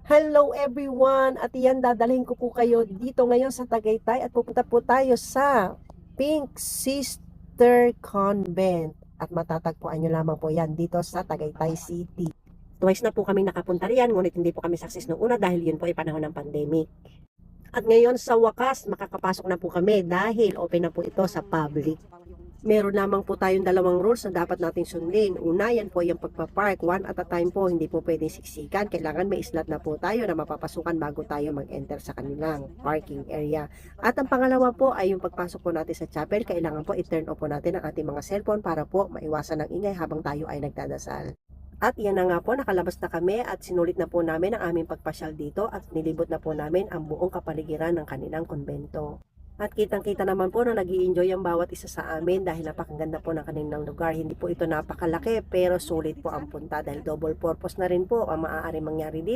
Hello everyone! At iyan, dadalhin ko po kayo dito ngayon sa Tagaytay at pupunta po tayo sa Pink Sister Convent. At matatagpuan nyo lamang po yan dito sa Tagaytay City. Twice na po kami nakapunta riyan, ngunit hindi po kami success noong una dahil yun po ay panahon ng pandemic. At ngayon sa wakas, makakapasok na po kami dahil open na po ito sa public. Meron lamang po tayong dalawang rules na dapat natin sundin. Una, yan po yung pagpapark. One at a time po, hindi po pwedeng siksikan. Kailangan may slot na po tayo na mapapasukan bago tayo mag-enter sa kanilang parking area. At ang pangalawa po ay yung pagpasok po natin sa chapel. Kailangan po i-turn off po natin ang ating mga cellphone para po maiwasan ng ingay habang tayo ay nagdadasal. At yan na nga po, nakalabas na kami at sinulit na po namin ang aming pagpasyal dito at nilibot na po namin ang buong kapaligiran ng kanilang konbento. At kitang-kita naman po na nag-i-enjoy ang bawat isa sa amin dahil napakaganda po ng kanilang lugar. Hindi po ito napakalaki pero sulit po ang punta dahil double purpose na rin po ang maaaring mangyari dito.